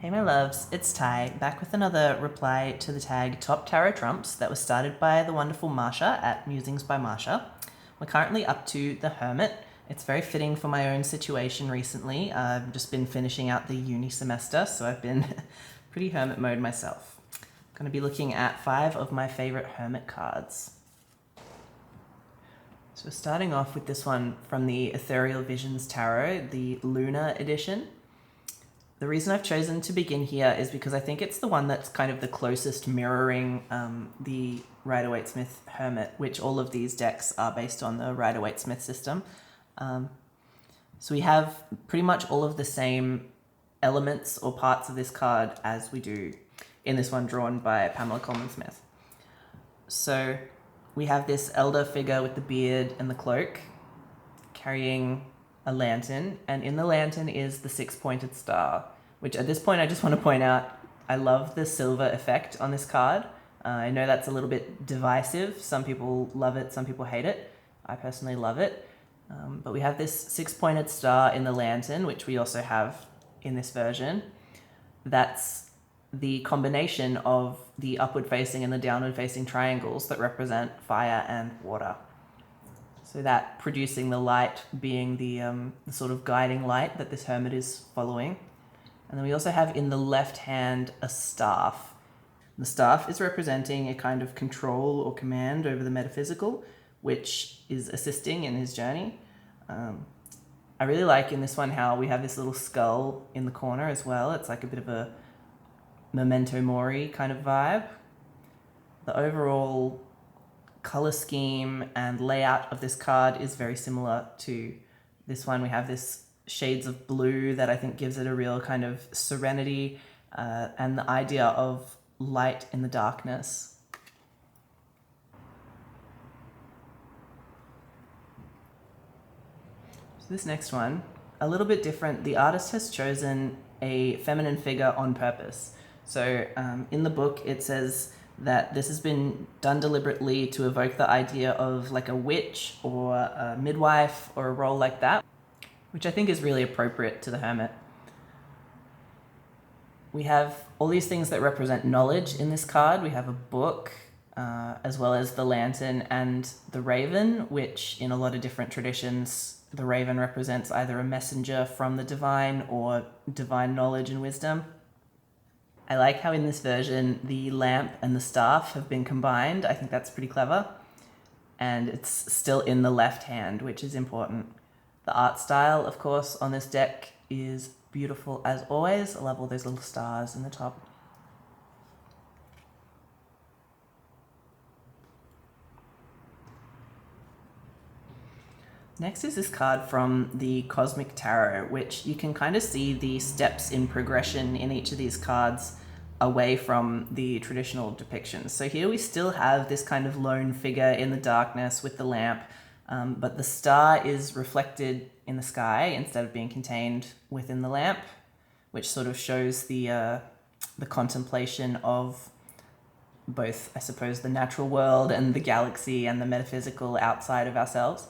Hey my loves, it's Ty, back with another reply to the tag Top Tarot Trumps that was started by the wonderful Marsha at Musings by Marsha. We're currently up to the Hermit. It's very fitting for my own situation recently. I've just been finishing out the uni semester, so I've been pretty hermit mode myself. I'm going to be looking at 5 of my favorite Hermit cards. So we're starting off with this one from the Ethereal Visions Tarot, the Lunar edition. The reason I've chosen to begin here is because I think it's the one that's kind of the closest mirroring the Rider-Waite-Smith Hermit, which all of these decks are based on the Rider-Waite-Smith system. So we have pretty much all of the same elements or parts of this card as we do in this one drawn by Pamela Coleman Smith. So we have this elder figure with the beard and the cloak carrying a lantern, and in the lantern is the 6-pointed star, which at this point I just want to point out, I love the silver effect on this card. I know that's a little bit divisive. Some people love it, some people hate it. I personally love it. But we have this 6-pointed star in the lantern, which we also have in this version. That's the combination of the upward facing and the downward facing triangles that represent fire and water. So that producing the light being the sort of guiding light that this hermit is following. And then we also have in the left hand a staff. The staff is representing a kind of control or command over the metaphysical, which is assisting in his journey. I really like in this one how we have this little skull in the corner as well. It's like a bit of a memento mori kind of vibe. The overall color scheme and layout of this card is very similar to this one. We have this shades of blue that I think gives it a real kind of serenity and the idea of light in the darkness. So this next one, a little bit different. The artist has chosen a feminine figure on purpose. So in the book it says that this has been done deliberately to evoke the idea of like a witch or a midwife or a role like that, which I think is really appropriate to the hermit. We have all these things that represent knowledge in this card. We have a book, as well as the lantern and the raven, which in a lot of different traditions, the raven represents either a messenger from the divine or divine knowledge and wisdom. I like how in this version the lamp and the staff have been combined. I think that's pretty clever. And it's still in the left hand, which is important. The art style, of course, on this deck is beautiful as always. I love all those little stars in the top. Next is this card from the Cosmic Tarot, which you can kind of see the steps in progression in each of these cards away from the traditional depictions. So here we still have this kind of lone figure in the darkness with the lamp, but the star is reflected in the sky instead of being contained within the lamp, which sort of shows the contemplation of both, I suppose, the natural world and the galaxy and the metaphysical outside of ourselves.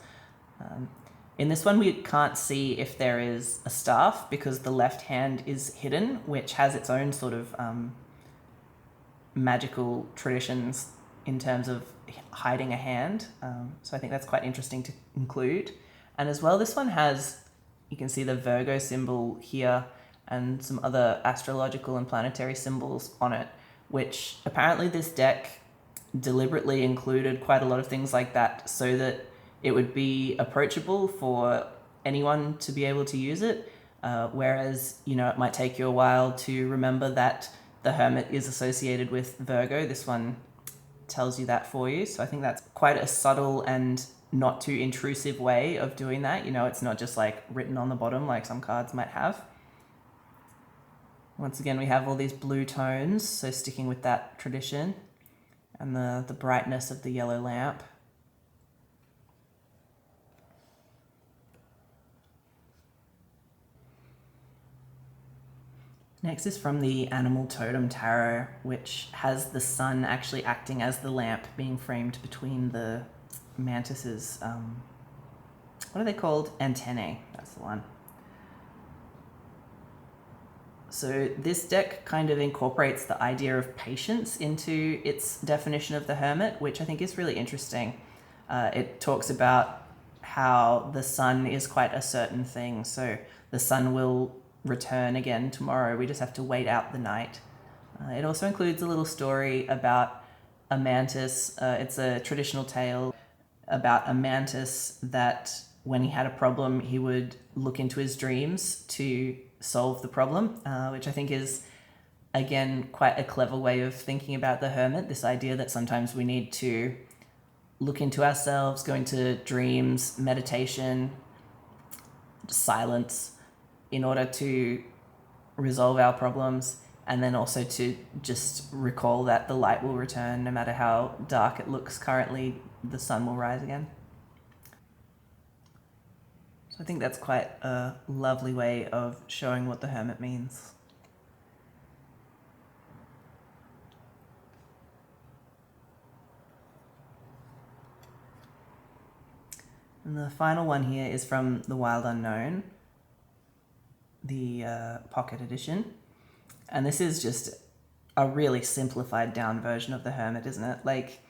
In this one, we can't see if there is a staff because the left hand is hidden, which has its own sort of magical traditions in terms of hiding a hand. So I think that's quite interesting to include. And as well, this one has, you can see the Virgo symbol here and some other astrological and planetary symbols on it, which apparently this deck deliberately included quite a lot of things like that so that it would be approachable for anyone to be able to use it, whereas, you know, it might take you a while to remember that the hermit is associated with Virgo. This one tells you that for you. So I think that's quite a subtle and not too intrusive way of doing that. You know, it's not just like written on the bottom like some cards might have. Once again, we have all these blue tones, so sticking with that tradition, and the brightness of the yellow lamp. Next is from the Animal Totem Tarot, which has the sun actually acting as the lamp being framed between the mantis's, what are they called? Antennae, that's the one. So this deck kind of incorporates the idea of patience into its definition of the Hermit, which I think is really interesting. It talks about how the sun is quite a certain thing. So the sun will return again tomorrow. We just have to wait out the night. It also includes a little story about a mantis. It's a traditional tale about a mantis that when he had a problem, he would look into his dreams to solve the problem, which I think is, again, quite a clever way of thinking about the Hermit. This idea that sometimes we need to look into ourselves, go into dreams, meditation, silence, in order to resolve our problems, and then also to just recall that the light will return no matter how dark it looks currently, the sun will rise again. So I think that's quite a lovely way of showing what the Hermit means. And the final one here is from The Wild Unknown, the pocket edition. And this is just a really simplified down version of the Hermit, isn't it? Like,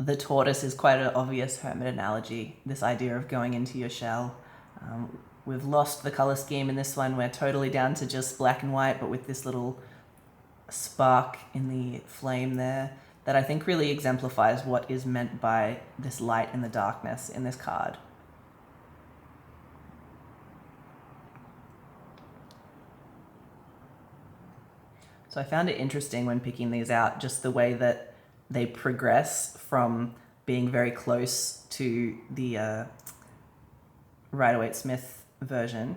the tortoise is quite an obvious Hermit analogy, this idea of going into your shell. We've lost the color scheme in this one. We're totally down to just black and white, but with this little spark in the flame there that I think really exemplifies what is meant by this light and the darkness in this card. So I found it interesting when picking these out, just the way that they progress from being very close to the Rider-Waite-Smith version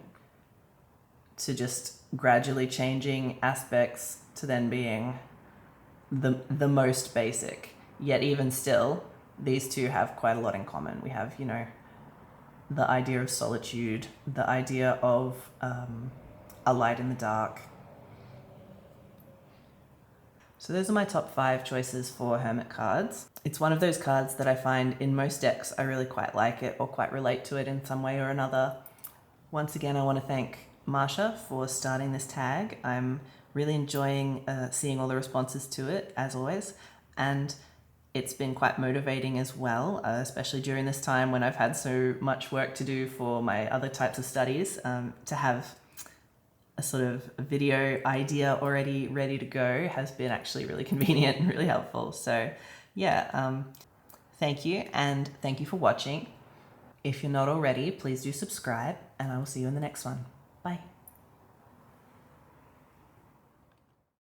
to just gradually changing aspects to then being the most basic. Yet even still, these two have quite a lot in common. We have, you know, the idea of solitude, the idea of a light in the dark. So those are my top 5 choices for Hermit cards. It's one of those cards that I find in most decks I really quite like it or quite relate to it in some way or another. Once again, I want to thank Marsha for starting this tag. I'm really enjoying seeing all the responses to it, as always, and it's been quite motivating as well, especially during this time when I've had so much work to do for my other types of studies, to have a sort of video idea already ready to go has been actually really convenient and really helpful. So yeah, thank you, and thank you for watching. If you're not already, please do subscribe, and I will see you in the next one. Bye.